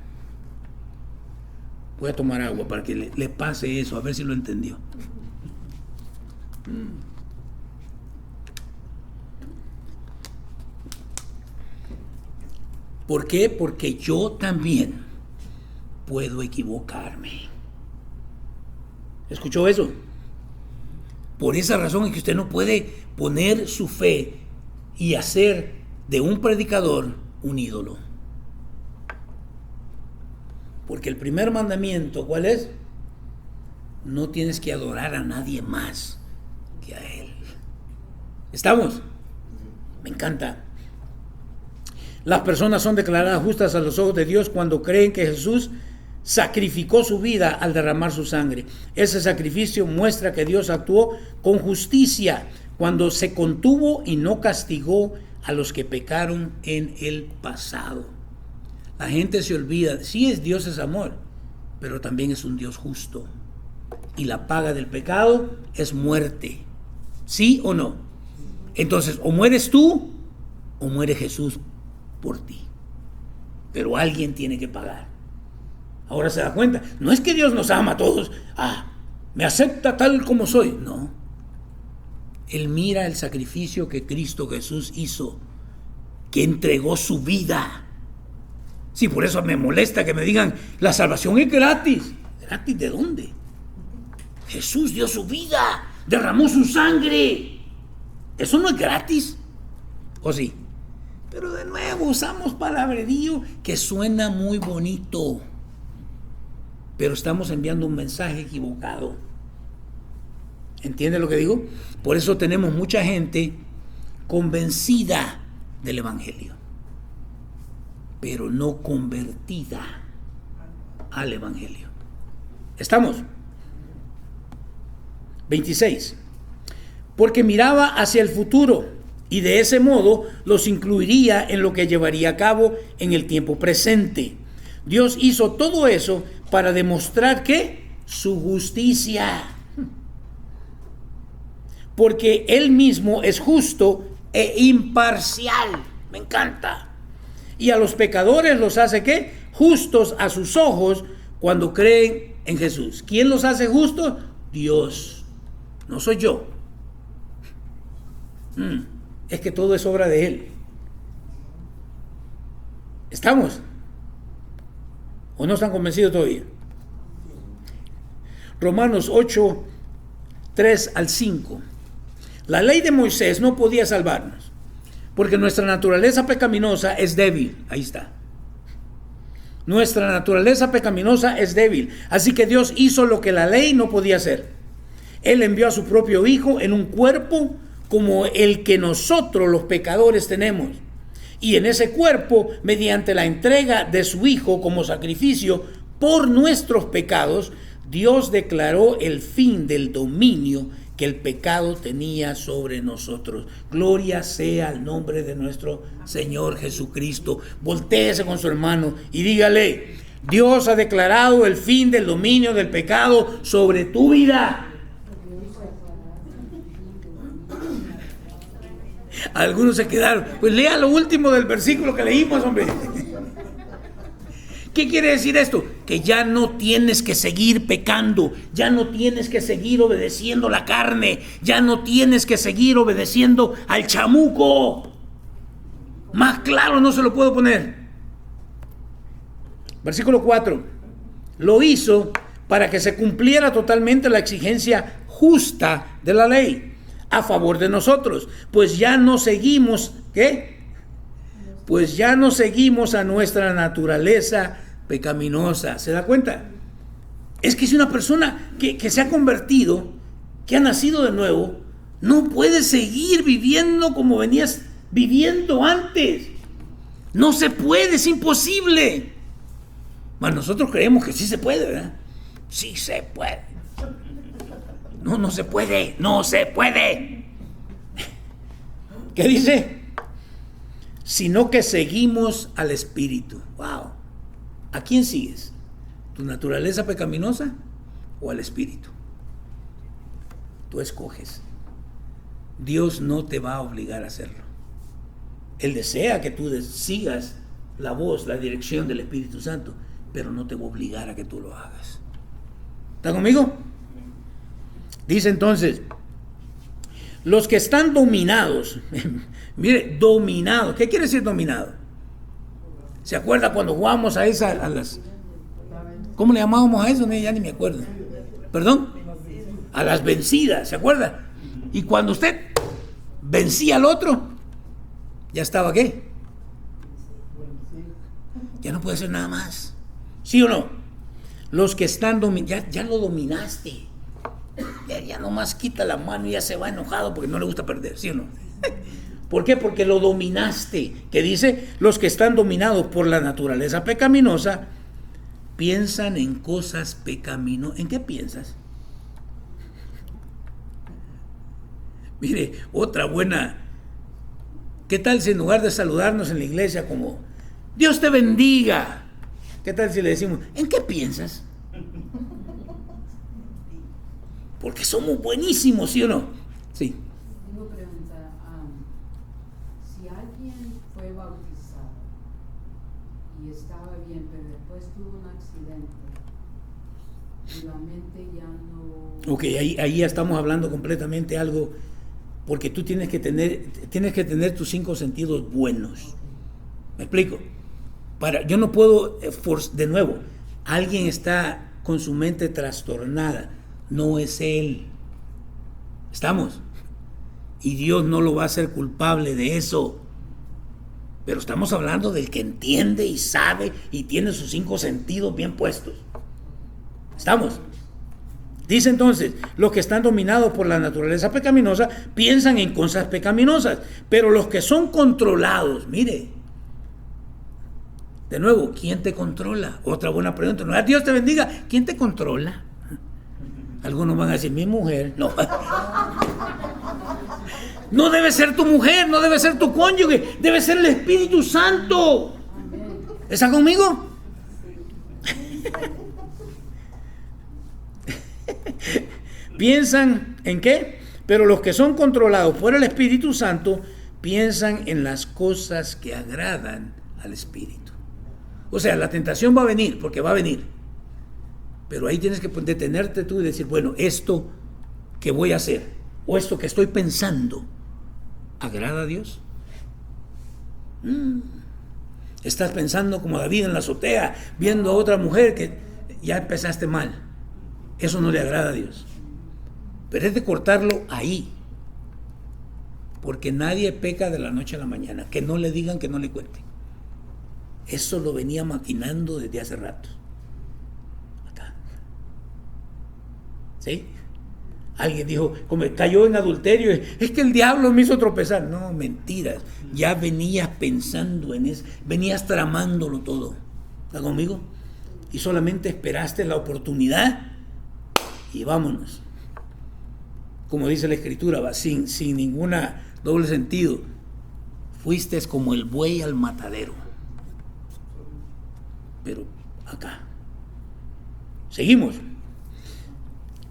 Voy a tomar agua para que le pase eso, a ver si lo entendió. ¿Por qué? Porque yo también puedo equivocarme. ¿Escuchó eso? Por esa razón es que usted no puede poner su fe y hacer de un predicador un ídolo. Porque el primer mandamiento, ¿cuál es? No tienes que adorar a nadie más que a Él. ¿Estamos? Me encanta. Las personas son declaradas justas a los ojos de Dios cuando creen que Jesús sacrificó su vida al derramar su sangre. Ese sacrificio muestra que Dios actuó con justicia cuando se contuvo y no castigó a los que pecaron en el pasado. La gente se olvida, sí, Dios es amor, pero también es un Dios justo. Y la paga del pecado es muerte. ¿Sí o no? Entonces, o mueres tú o muere Jesús por ti. Pero alguien tiene que pagar. Ahora se da cuenta, no es que Dios nos ama a todos, me acepta tal como soy, no. Él mira el sacrificio que Cristo Jesús hizo, que entregó su vida. Sí, por eso me molesta que me digan, la salvación es gratis. ¿Gratis de dónde? Jesús dio su vida, derramó su sangre. ¿Eso no es gratis? ¿O sí? Pero de nuevo usamos palabrerío que suena muy bonito, pero estamos enviando un mensaje equivocado. ¿Entiende lo que digo? Por eso tenemos mucha gente convencida del Evangelio, pero no convertida al Evangelio. ¿Estamos? 26. Porque miraba hacia el futuro y de ese modo los incluiría en lo que llevaría a cabo en el tiempo presente. Dios hizo todo eso para demostrar que su justicia, porque Él mismo es justo e imparcial. Me encanta. Y a los pecadores los hace ¿qué? Justos a sus ojos cuando creen en Jesús. ¿Quién los hace justos? Dios. No soy yo. Es que todo es obra de Él. ¿Estamos? ¿O no están convencidos todavía? Romanos 8, 3 al 5. La ley de Moisés no podía salvarnos, porque nuestra naturaleza pecaminosa es débil. Ahí está. Nuestra naturaleza pecaminosa es débil. Así que Dios hizo lo que la ley no podía hacer. Él envió a su propio Hijo en un cuerpo como el que nosotros los pecadores tenemos. Y en ese cuerpo, mediante la entrega de su Hijo como sacrificio por nuestros pecados, Dios declaró el fin del dominio que el pecado tenía sobre nosotros. Gloria sea al nombre de nuestro Señor Jesucristo. Voltéese con su hermano y dígale: Dios ha declarado el fin del dominio del pecado sobre tu vida. Algunos se quedaron. Pues lea lo último del versículo que leímos, hombre. ¿Qué quiere decir esto? Que ya no tienes que seguir pecando, ya no tienes que seguir obedeciendo la carne, ya no tienes que seguir obedeciendo al chamuco. Más claro no se lo puedo poner. Versículo 4. Lo hizo para que se cumpliera totalmente la exigencia justa de la ley a favor de nosotros, pues ya no seguimos, ¿qué? Pues ya no seguimos a nuestra naturaleza pecaminosa. ¿Se da cuenta? Es que si una persona que se ha convertido, que ha nacido de nuevo, no puede seguir viviendo como venías viviendo antes. No se puede, es imposible. Bueno, nosotros creemos que sí se puede, ¿verdad? Sí se puede. No, no se puede, no se puede. ¿Qué dice? Sino que seguimos al Espíritu. Wow. ¿A quién sigues? ¿Tu naturaleza pecaminosa o al Espíritu? Tú escoges. Dios no te va a obligar a hacerlo. Él desea que tú sigas la voz, la dirección del Espíritu Santo, pero no te va a obligar a que tú lo hagas. ¿Está conmigo? Dice entonces, los que están dominados, mire, dominados, ¿qué quiere decir dominado? ¿Se acuerda cuando jugamos a las, ¿cómo le llamábamos a eso? No, ya ni me acuerdo. ¿Perdón? A las vencidas, ¿se acuerda? Y cuando usted vencía al otro, ya estaba ¿qué? Ya no puede hacer nada más. ¿Sí o no? Los que están dominados, ya lo dominaste. Ya nomás quita la mano y ya se va enojado porque no le gusta perder, ¿sí o no? ¿Por qué? Porque lo dominaste. Que dice, los que están dominados por la naturaleza pecaminosa piensan en cosas pecaminosas. ¿En qué piensas? Mire, otra buena. ¿Qué tal si en lugar de saludarnos en la iglesia como Dios te bendiga? ¿Qué tal si le decimos, ¿en qué piensas? Porque somos buenísimos, ¿sí o no? Sí. Tengo pregunta. Si alguien fue bautizado y estaba bien, pero después tuvo un accidente y la mente ya no... Ok, ahí ya estamos hablando completamente algo, porque tú tienes que tener tus 5 sentidos buenos. ¿Me explico? Yo no puedo, de nuevo, alguien está con su mente trastornada. No es él. ¿Estamos? Y Dios no lo va a hacer culpable de eso. Pero estamos hablando del que entiende y sabe y tiene sus 5 sentidos bien puestos. ¿Estamos? Dice entonces, los que están dominados por la naturaleza pecaminosa piensan en cosas pecaminosas, pero los que son controlados, mire, de nuevo, ¿quién te controla? Otra buena pregunta. No, Dios te bendiga. ¿Quién te controla? Algunos van a decir, mi mujer. No. No debe ser tu mujer, no debe ser tu cónyuge, debe ser el Espíritu Santo. ¿Está conmigo? ¿Piensan en qué? Pero los que son controlados por el Espíritu Santo piensan en las cosas que agradan al Espíritu. O sea, la tentación va a venir, porque va a venir. Pero ahí tienes que detenerte tú y decir, bueno, esto que voy a hacer, o esto que estoy pensando, ¿agrada a Dios? Estás pensando como David en la azotea, viendo a otra mujer que ya empezaste mal. Eso no le agrada a Dios. Pero es de cortarlo ahí. Porque nadie peca de la noche a la mañana. Que no le digan, que no le cuenten. Eso lo venía maquinando desde hace rato. Acá. ¿Sí? Alguien dijo, como cayó en adulterio, es que el diablo me hizo tropezar. No, mentiras. Ya venías pensando en eso, venías tramándolo todo. ¿Está conmigo? Y solamente esperaste la oportunidad y vámonos. Como dice la Escritura, va, sin ninguna doble sentido. Fuiste como el buey al matadero. Pero acá. Seguimos.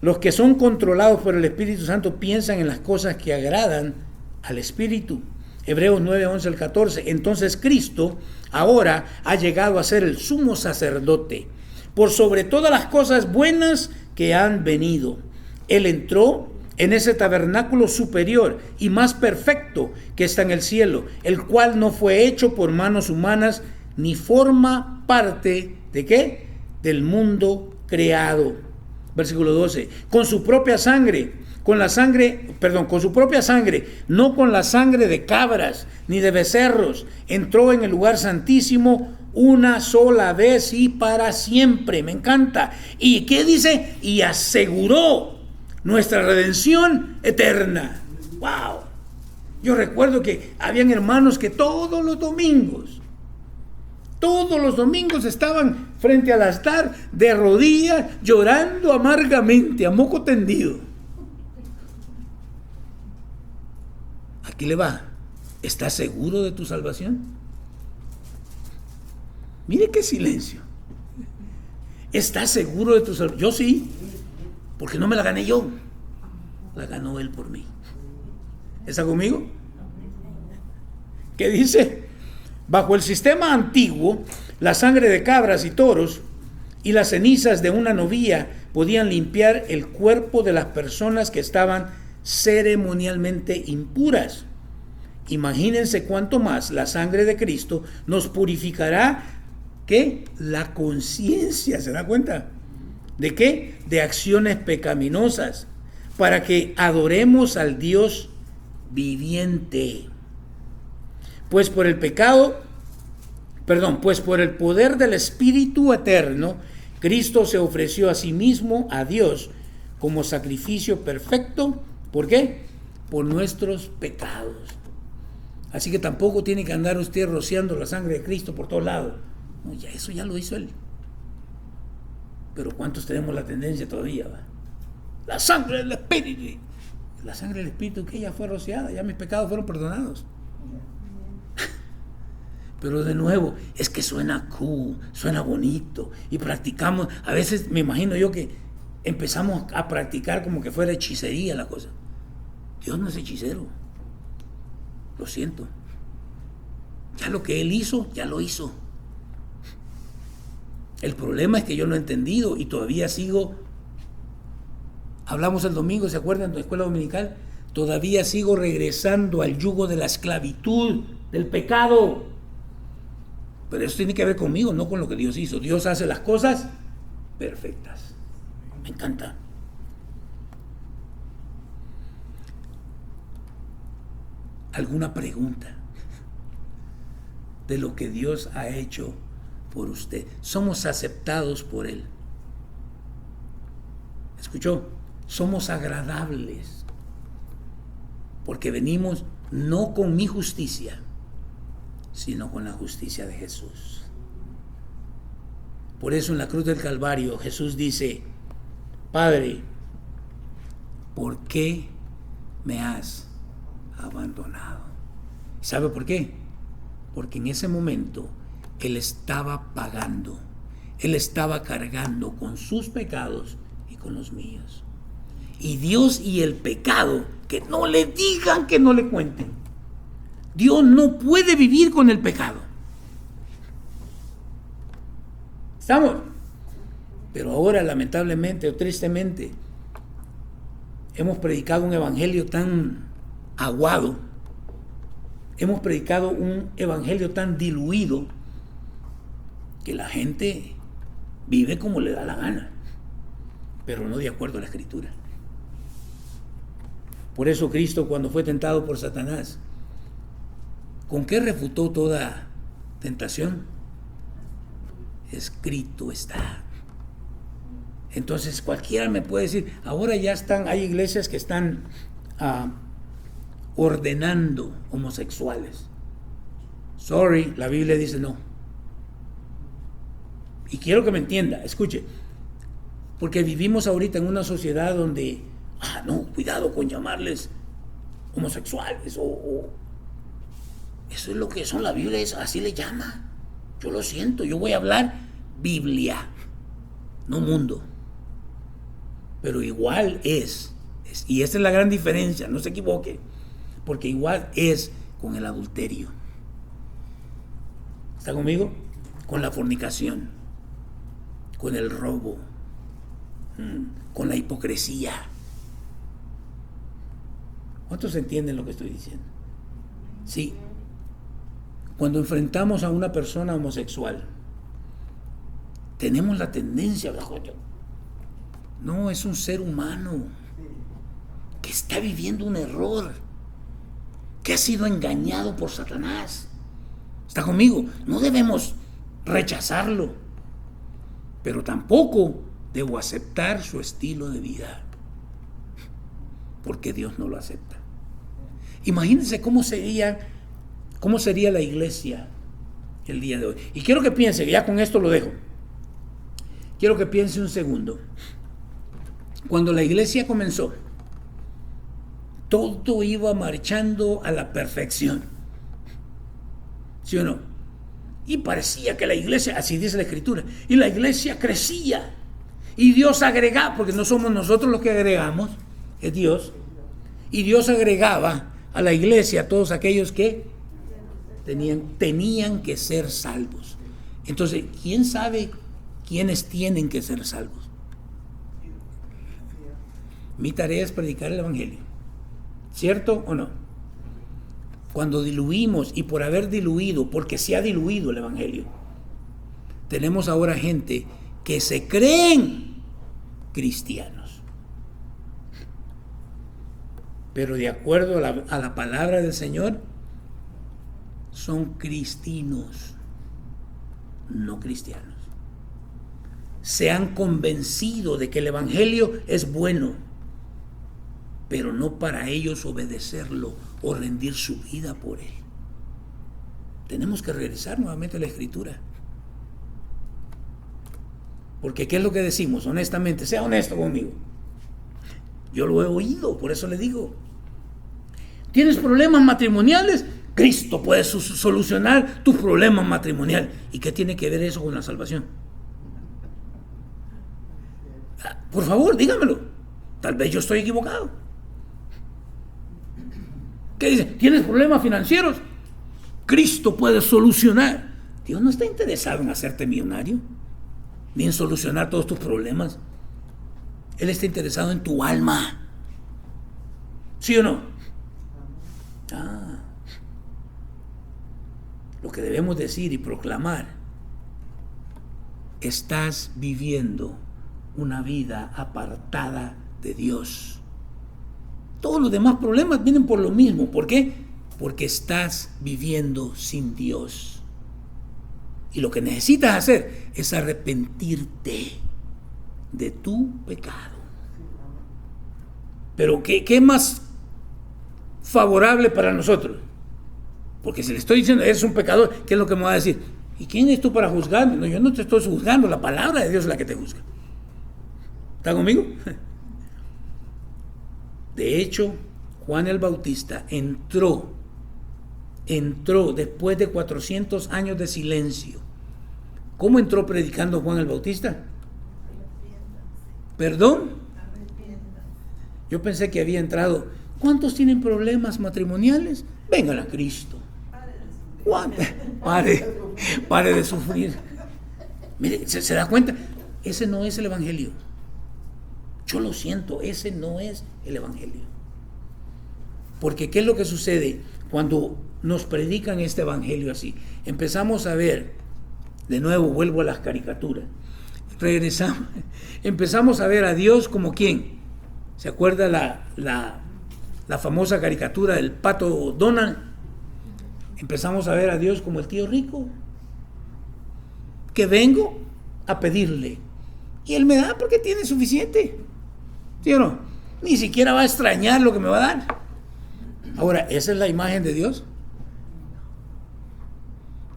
Los que son controlados por el Espíritu Santo piensan en las cosas que agradan al Espíritu. Hebreos 9, 11 al 14. Entonces Cristo ahora ha llegado a ser el sumo sacerdote por sobre todas las cosas buenas que han venido. Él entró en ese tabernáculo superior y más perfecto que está en el cielo, el cual no fue hecho por manos humanas ni forma parte ¿de qué? Del mundo creado. Versículo 12. Con su propia sangre, con su propia sangre, no con la sangre de cabras ni de becerros, entró en el lugar santísimo una sola vez y para siempre. Me encanta. ¿Y qué dice? Y aseguró nuestra redención eterna. ¡Wow! Yo recuerdo que habían hermanos que todos los domingos estaban frente al altar de rodillas, llorando amargamente, a moco tendido. Aquí le va. ¿Estás seguro de tu salvación? Mire qué silencio. ¿Estás seguro de tu salvación? Yo sí, porque no me la gané yo. La ganó Él por mí. ¿Está conmigo? ¿Qué dice? Bajo el sistema antiguo, la sangre de cabras y toros y las cenizas de una novilla podían limpiar el cuerpo de las personas que estaban ceremonialmente impuras. Imagínense cuánto más la sangre de Cristo nos purificará, ¿qué? La conciencia, ¿se da cuenta? ¿De qué? De acciones pecaminosas, para que adoremos al Dios viviente. Pues por el poder del Espíritu eterno, Cristo se ofreció a sí mismo, a Dios, como sacrificio perfecto. ¿Por qué? Por nuestros pecados. Así que tampoco tiene que andar usted rociando la sangre de Cristo por todos lados. No, eso ya lo hizo Él. Pero ¿cuántos tenemos la tendencia todavía? ¿Va? La sangre del Espíritu. La sangre del Espíritu que ya fue rociada, ya mis pecados fueron perdonados. Pero de nuevo, es que suena cool, suena bonito y practicamos. A veces me imagino yo que empezamos a practicar como que fuera hechicería la cosa. Dios no es hechicero. Lo siento. Ya lo que Él hizo, ya lo hizo. El problema es que yo lo he entendido y todavía sigo. Hablamos el domingo, ¿se acuerdan de la escuela dominical? Todavía sigo regresando al yugo de la esclavitud, del pecado. Pero eso tiene que ver conmigo, no con lo que Dios hizo. Dios hace las cosas perfectas. Me encanta. ¿Alguna pregunta de lo que Dios ha hecho por usted? Somos aceptados por Él. ¿Escuchó? Somos agradables. Porque venimos no con mi justicia, sino con la justicia de Jesús. Por eso en la cruz del Calvario Jesús dice: Padre, ¿por qué me has abandonado? ¿Sabe por qué? Porque en ese momento Él estaba pagando, Él estaba cargando con sus pecados y con los míos. Y Dios y el pecado, que no le digan, que no le cuenten. Dios no puede vivir con el pecado. ¿Estamos? Pero ahora, lamentablemente o tristemente, hemos predicado un evangelio tan aguado, hemos predicado un evangelio tan diluido, que la gente vive como le da la gana, pero no de acuerdo a la Escritura. Por eso Cristo, cuando fue tentado por Satanás, ¿con qué refutó toda tentación? Escrito está. Entonces cualquiera me puede decir, ahora ya hay iglesias que están ordenando homosexuales. Sorry, la Biblia dice no. Y quiero que me entienda, escuche, porque vivimos ahorita en una sociedad donde, no, cuidado con llamarles homosexuales o eso es lo que son, la Biblia así le llama. Yo lo siento, yo voy a hablar Biblia, no mundo. Pero igual es, y esa es la gran diferencia, no se equivoque, porque igual es con el adulterio. ¿Está conmigo? Con la fornicación, con el robo, con la hipocresía. ¿Cuántos entienden lo que estoy diciendo? Sí. Cuando enfrentamos a una persona homosexual, tenemos la tendencia, no, es un ser humano que está viviendo un error, que ha sido engañado por Satanás. ¿Está conmigo? No debemos rechazarlo, pero tampoco debo aceptar su estilo de vida, porque Dios no lo acepta. Imagínense cómo sería la iglesia el día de hoy. Y quiero que piense, ya con esto lo dejo, quiero que piense un segundo. Cuando la iglesia comenzó, todo iba marchando a la perfección, ¿sí o no? Y parecía que la iglesia, así dice la Escritura, y la iglesia crecía, y Dios agregaba, porque no somos nosotros los que agregamos, es Dios, y Dios agregaba a la iglesia a todos aquellos que tenían que ser salvos. Entonces, ¿quién sabe quiénes tienen que ser salvos? Mi tarea es predicar el evangelio, ¿cierto o no? Cuando diluimos, y por haber diluido, porque se ha diluido el evangelio, tenemos ahora gente que se creen cristianos, pero de acuerdo a la palabra del Señor son cristinos, no cristianos. Se han convencido de que el evangelio es bueno, pero no para ellos obedecerlo o rendir su vida por él. Tenemos que regresar nuevamente a la Escritura. Porque ¿qué es lo que decimos? Honestamente, sea honesto conmigo. Yo lo he oído, por eso le digo. ¿Tienes problemas matrimoniales? Cristo puede solucionar tus problemas matrimoniales. ¿Y qué tiene que ver eso con la salvación? Por favor, dígamelo. Tal vez yo estoy equivocado. ¿Qué dice? ¿Tienes problemas financieros? Cristo puede solucionar. Dios no está interesado en hacerte millonario, ni en solucionar todos tus problemas. Él está interesado en tu alma. ¿Sí o no? Lo que debemos decir y proclamar: estás viviendo una vida apartada de Dios. Todos los demás problemas vienen por lo mismo. ¿Por qué? Porque estás viviendo sin Dios. Y lo que necesitas hacer es arrepentirte de tu pecado. Pero ¿qué más favorable para nosotros? Porque si le estoy diciendo, eres un pecador, ¿qué es lo que me va a decir? ¿Y quién es tú para juzgarme? No, yo no te estoy juzgando, la palabra de Dios es la que te juzga. ¿Está conmigo? De hecho, Juan el Bautista entró después de 400 años de silencio. ¿Cómo entró predicando Juan el Bautista? ¿Perdón? Yo pensé que había entrado. ¿Cuántos tienen problemas matrimoniales? Vengan a Cristo. Pare de sufrir. Mire, ¿se da cuenta? Ese no es el evangelio. Yo lo siento, ese no es el evangelio. Porque ¿qué es lo que sucede cuando nos predican este evangelio así? Empezamos a ver, de nuevo vuelvo a las caricaturas, regresamos, empezamos a ver a Dios como ¿quién? ¿Se acuerda la famosa caricatura del pato Donald? Empezamos a ver a Dios como el tío rico, que vengo a pedirle Y Él me da porque tiene suficiente. ¿Sí o no? Ni siquiera va a extrañar lo que me va a dar. Ahora, ¿esa es la imagen de Dios?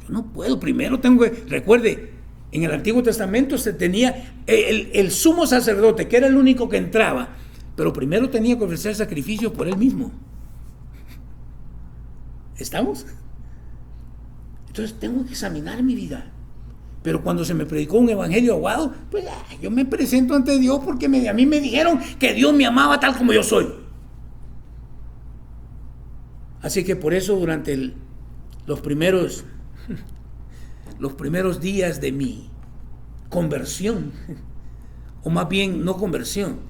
Yo no puedo. Primero tengo que... Recuerde, en el Antiguo Testamento se tenía el sumo sacerdote, que era el único que entraba, pero primero tenía que ofrecer sacrificios por él mismo. ¿Estamos? Entonces tengo que examinar mi vida. Pero cuando se me predicó un evangelio aguado, pues yo me presento ante Dios porque a mí me dijeron que Dios me amaba tal como yo soy. Así que por eso durante los primeros días de mi conversión, o más bien no conversión,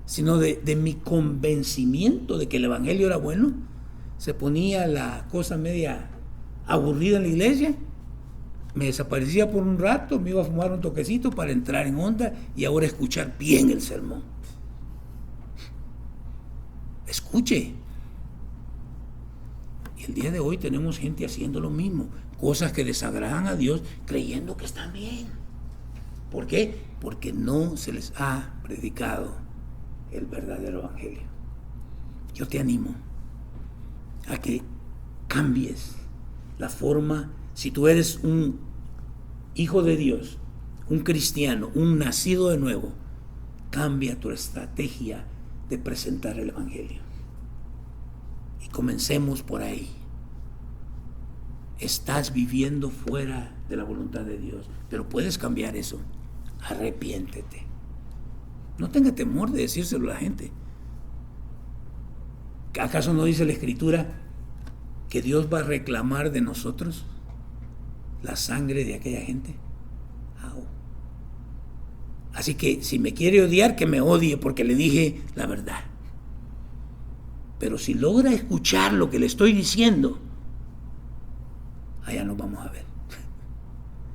sino de mi convencimiento de que el evangelio era bueno, se ponía la cosa media aburrida en la iglesia, me desaparecía por un rato, me iba a fumar un toquecito para entrar en onda y ahora escuchar bien el sermón. Escuche. Y el día de hoy tenemos gente haciendo lo mismo, cosas que desagradan a Dios creyendo que están bien. ¿Por qué? Porque no se les ha predicado el verdadero evangelio. Yo te animo a que cambies la forma. Si tú eres un hijo de Dios, un cristiano, un nacido de nuevo, cambia tu estrategia de presentar el evangelio. Y comencemos por ahí. Estás viviendo fuera de la voluntad de Dios, pero puedes cambiar eso. Arrepiéntete. No tenga temor de decírselo a la gente. ¿Acaso no dice la Escritura que Dios va a reclamar de nosotros la sangre de aquella gente? Así que si me quiere odiar, que me odie porque le dije la verdad. Pero si logra escuchar lo que le estoy diciendo, allá nos vamos a ver.